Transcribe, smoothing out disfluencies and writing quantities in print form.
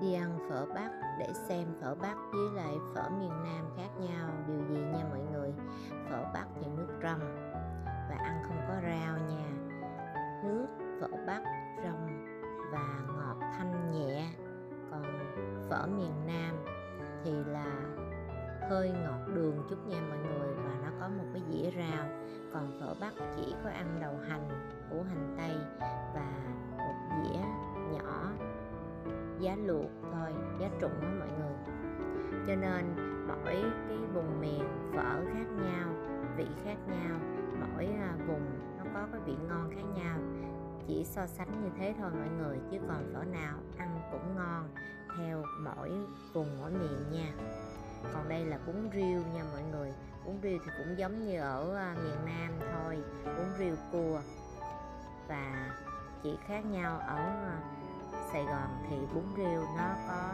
Đi ăn phở Bắc để xem phở Bắc với lại phở miền Nam khác nhau điều gì nha mọi người. Phở Bắc thì nước rong và ăn không có rau nha. Nước phở Bắc rong và ngọt thanh nhẹ. Còn phở miền Nam thì là hơi ngọt đường chút nha mọi người, và nó có một cái dĩa rau. Còn phở Bắc chỉ có ăn đầu hành, củ hành tây và một dĩa nhỏ giá luộc thôi, giá trụng á mọi người. Cho nên mỗi cái vùng miền phở khác nhau, vị khác nhau, mỗi vùng nó có cái vị ngon khác nhau, chỉ so sánh như thế thôi mọi người, chứ còn phở nào ăn cũng ngon theo mỗi vùng mỗi miền nha. Còn đây là bún riêu nha mọi người. Bún riêu thì cũng giống như ở miền Nam thôi, bún riêu cua, và chỉ khác nhau ở Sài Gòn thì bún riêu nó có